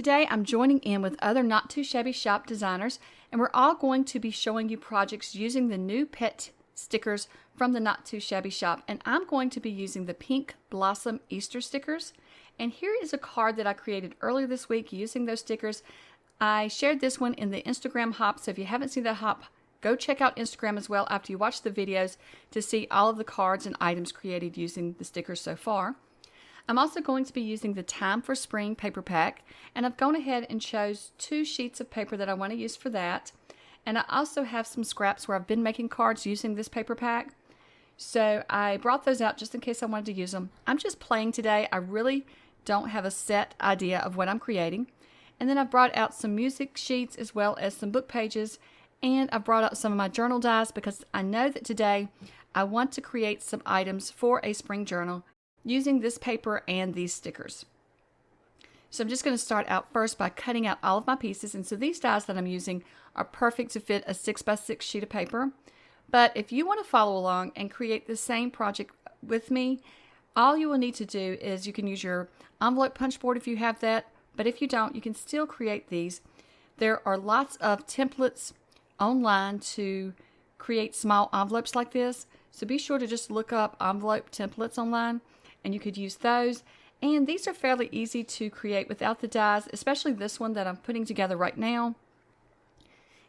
today I'm joining in with other Not Too Shabby Shop designers, and we're all going to be showing you projects using the new PET stickers from the Not Too Shabby Shop, and I'm going to be using the Pink Blossom Easter stickers. And here is a card that I created earlier this week using those stickers. I shared this one in the Instagram hop, so if you haven't seen that hop, go check out Instagram as well after you watch the videos to see all of the cards and items created using the stickers so far. I'm also going to be using the Time for Spring paper pack, and I've gone ahead and chose 2 sheets of paper that I want to use for that. And I also have some scraps where I've been making cards using this paper pack. So I brought those out just in case I wanted to use them. I'm just playing today. I really don't have a set idea of what I'm creating. And then I've brought out some music sheets as well as some book pages. And I've brought out some of my journal dies because I know that today I want to create some items for a spring journal using this paper and these stickers. So I'm just going to start out first by cutting out all of my pieces. And so these dies that I'm using are perfect to fit a 6x6 sheet of paper. But if you want to follow along and create the same project with me, all you will need to do is you can use your envelope punch board if you have that. But if you don't, you can still create these. There are lots of templates online to create small envelopes like this. So be sure to just look up envelope templates online, and you could use those. And these are fairly easy to create without the dies, especially this one that I'm putting together right now.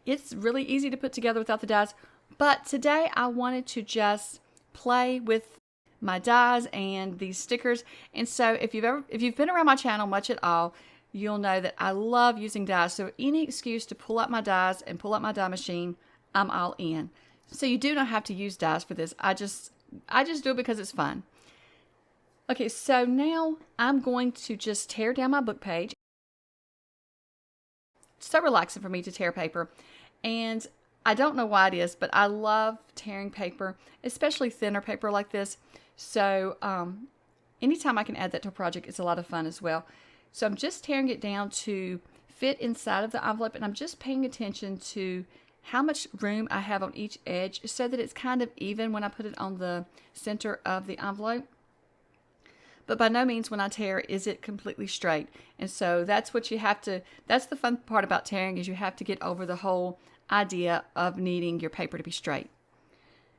It's really easy to put together without the dies, but today I wanted to just play with my dies and these stickers. And so if you've been around my channel much at all, you'll know that I love using dies. So any excuse to pull out my dies and pull out my die machine, I'm all in. So you do not have to use dies for this. I just do it because it's fun. Okay, so now I'm going to just tear down my book page. It's so relaxing for me to tear paper. And I don't know why it is, but I love tearing paper, especially thinner paper like this. So anytime I can add that to a project, it's a lot of fun as well. So I'm just tearing it down to fit inside of the envelope, and I'm just paying attention to how much room I have on each edge so that it's kind of even when I put it on the center of the envelope. But by no means when I tear is it completely straight. And so that's what you have to, that's the fun part about tearing, is you have to get over the whole idea of needing your paper to be straight.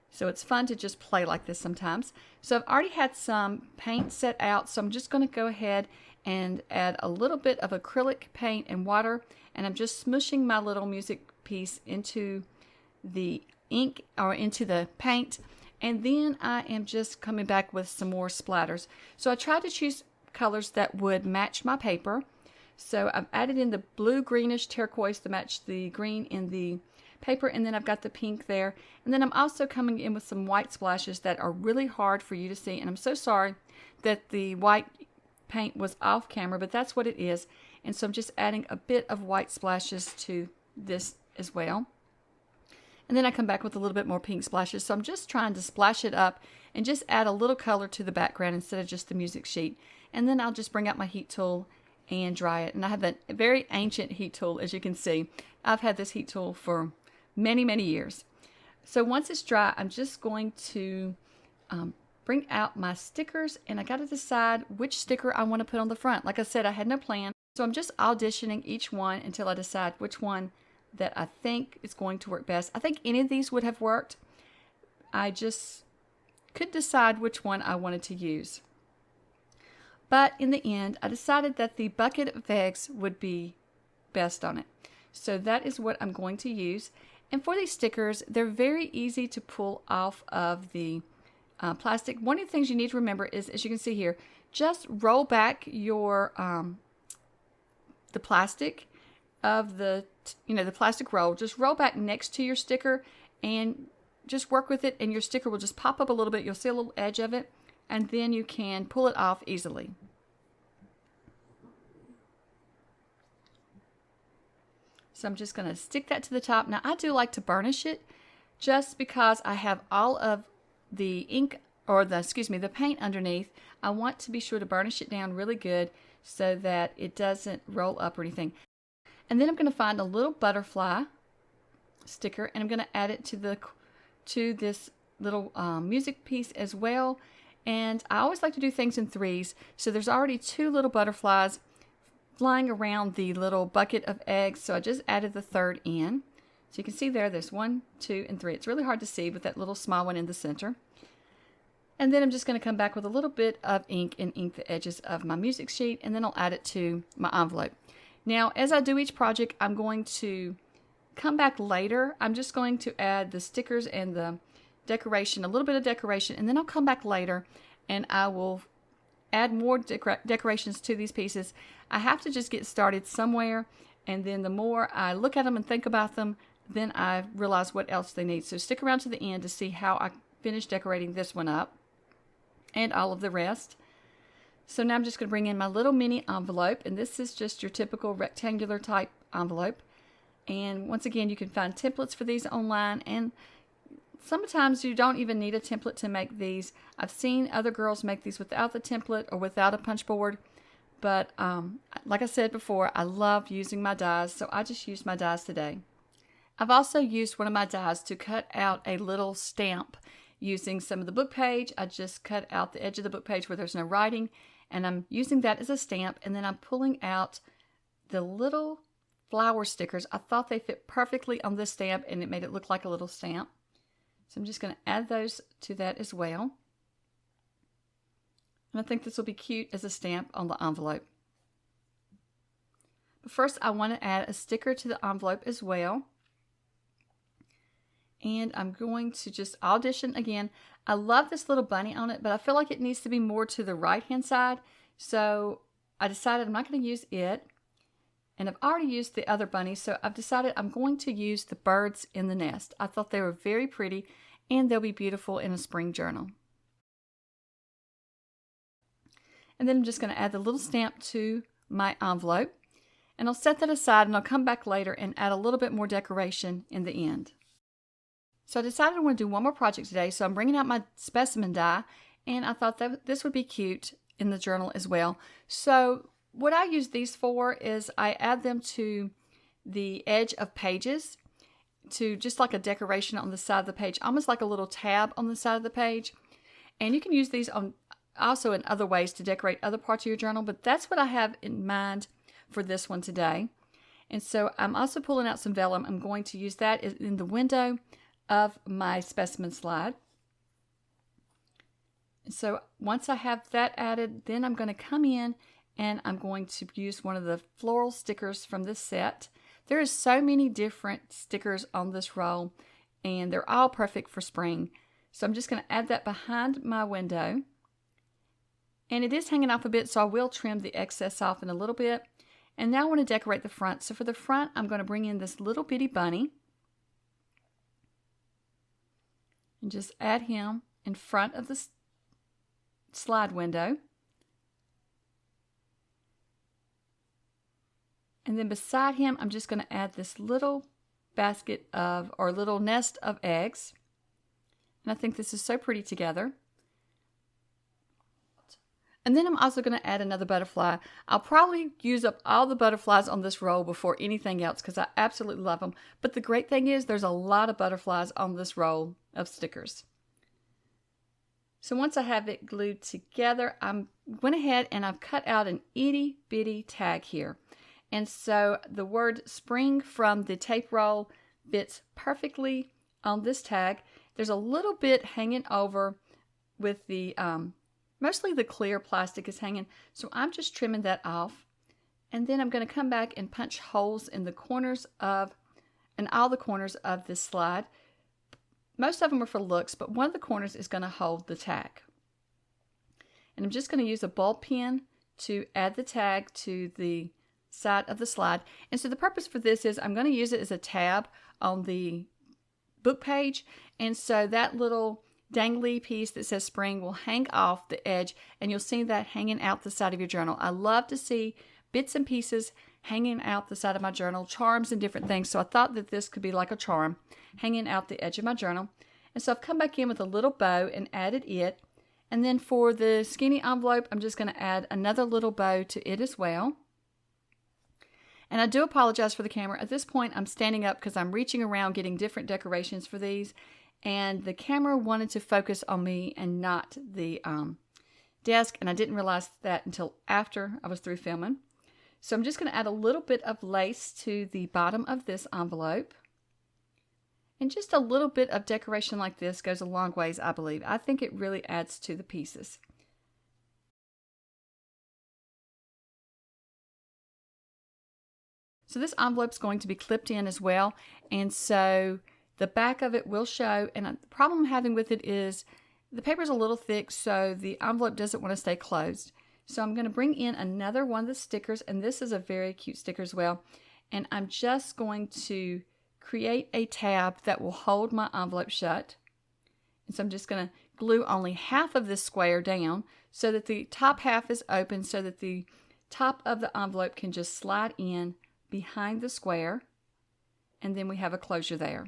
So it's fun to just play like this sometimes. So I've already had some paint set out, so I'm just going to go ahead and add a little bit of acrylic paint and water, and I'm just smushing my little music piece into the ink or into the paint. And then I am just coming back with some more splatters. So I tried to choose colors that would match my paper. So I've added in the blue greenish turquoise to match the green in the paper, and then I've got the pink there. And then I'm also coming in with some white splashes that are really hard for you to see. And I'm so sorry that the white paint was off camera, but that's what it is. And so I'm just adding a bit of white splashes to this as well. And then I come back with a little bit more pink splashes. So I'm just trying to splash it up and just add a little color to the background instead of just the music sheet. And then I'll just bring out my heat tool and dry it. And I have a very ancient heat tool, as you can see. I've had this heat tool for many, many years. So once it's dry, I'm just going to bring out my stickers, and I got to decide which sticker I want to put on the front. Like I said, I had no plan. So I'm just auditioning each one until I decide which one that I think is going to work best. I think any of these would have worked. I just could decide which one I wanted to use. But in the end, I decided that the bucket of eggs would be best on it. So that is what I'm going to use. And for these stickers, they're very easy to pull off of the plastic. One of the things you need to remember is, as you can see here, just roll back your the plastic of the the plastic roll. Just roll back next to your sticker and just work with it, and your sticker will just pop up a little bit. You'll see a little edge of it, and then you can pull it off easily. So I'm just going to stick that to the top. Now I do like to burnish it just because I have all of the ink, or the paint underneath. I want to be sure to burnish it down really good so that it doesn't roll up or anything. And then I'm going to find a little butterfly sticker, and I'm going to add it to this little music piece as well. And I always like to do things in threes. So there's already 2 little butterflies flying around the little bucket of eggs, so I just added the third in. So you can see there's 1, 2, and 3. It's really hard to see with that little small one in the center. And then I'm just going to come back with a little bit of ink and ink the edges of my music sheet, and then I'll add it to my envelope. Now, as I do each project, I'm going to come back later. I'm just going to add the stickers and the decoration, a little bit of decoration, and then I'll come back later and I will add more decorations to these pieces. I have to just get started somewhere, and then the more I look at them and think about them, then I realize what else they need. So stick around to the end to see how I finish decorating this one up and all of the rest. So now I'm just going to bring in my little mini envelope, and this is just your typical rectangular type envelope. And once again, you can find templates for these online, and sometimes you don't even need a template to make these. I've seen other girls make these without the template or without a punch board, but like I said before, I love using my dies, so I just used my dies today. I've also used one of my dies to cut out a little stamp using some of the book page. I just cut out the edge of the book page where there's no writing, and I'm using that as a stamp, and then I'm pulling out the little flower stickers. I thought they fit perfectly on this stamp, and it made it look like a little stamp. So I'm just going to add those to that as well. And I think this will be cute as a stamp on the envelope. But first I want to add a sticker to the envelope as well. And I'm going to just audition again. I love this little bunny on it, but I feel like it needs to be more to the right hand side. So I decided I'm not going to use it. And I've already used the other bunny, so I've decided I'm going to use the birds in the nest. I thought they were very pretty, and they'll be beautiful in a spring journal. And then I'm just going to add the little stamp to my envelope. And I'll set that aside, and I'll come back later and add a little bit more decoration in the end. So I decided I want to do one more project today, so I'm bringing out my specimen die, and I thought that this would be cute in the journal as well. So what I use these for is I add them to the edge of pages, to just like a decoration on the side of the page, almost like a little tab on the side of the page. And you can use these on also in other ways to decorate other parts of your journal, but that's what I have in mind for this one today. And so I'm also pulling out some vellum. I'm going to use that in the window of my specimen slide. So once I have that added, then I'm going to come in and I'm going to use one of the floral stickers from this set. There is so many different stickers on this roll, and they're all perfect for spring. So I'm just going to add that behind my window. And it is hanging off a bit, so I will trim the excess off in a little bit. And now I want to decorate the front. So for the front, I'm going to bring in this little bitty bunny. And just add him in front of the slide window. And then beside him, I'm just going to add this little basket of, or little nest of eggs. And I think this is so pretty together. And then I'm also going to add another butterfly. I'll probably use up all the butterflies on this roll before anything else because I absolutely love them. But the great thing is there's a lot of butterflies on this roll of stickers. So once I have it glued together, I went ahead and I've cut out an itty bitty tag here. And so the word spring from the tape roll fits perfectly on this tag. There's a little bit hanging over with the, mostly the clear plastic is hanging. So I'm just trimming that off. And then I'm going to come back and punch holes in the corners of, and all the corners of this slide. Most of them are for looks, but one of the corners is going to hold the tag. And I'm just going to use a ball pen to add the tag to the side of the slide. And so the purpose for this is I'm going to use it as a tab on the book page. And so that little dangly piece that says spring will hang off the edge, and you'll see that hanging out the side of your journal. I love to see bits and pieces hanging out the side of my journal, charms and different things. So I thought that this could be like a charm hanging out the edge of my journal. And so I've come back in with a little bow and added it. And then for the skinny envelope, I'm just going to add another little bow to it as well. And I do apologize for the camera. At this point, I'm standing up because I'm reaching around getting different decorations for these. And the camera wanted to focus on me and not the desk. And I didn't realize that until after I was through filming. So I'm just going to add a little bit of lace to the bottom of this envelope. And just a little bit of decoration like this goes a long ways, I believe. I think it really adds to the pieces. So this envelope is going to be clipped in as well, and so the back of it will show, and the problem I'm having with it is the paper is a little thick, so the envelope doesn't want to stay closed. So I'm going to bring in another one of the stickers, and this is a very cute sticker as well, and I'm just going to create a tab that will hold my envelope shut. And so I'm just going to glue only half of this square down so that the top half is open, so that the top of the envelope can just slide in behind the square, and then we have a closure there.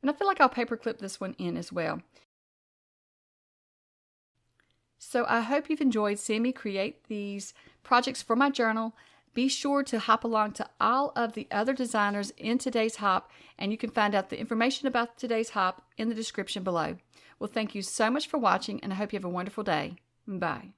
And I feel like I'll paper clip this one in as well. So I hope you've enjoyed seeing me create these projects for my journal. Be sure to hop along to all of the other designers in today's hop, and you can find out the information about today's hop in the description below. Well, thank you so much for watching, and I hope you have a wonderful day. Bye.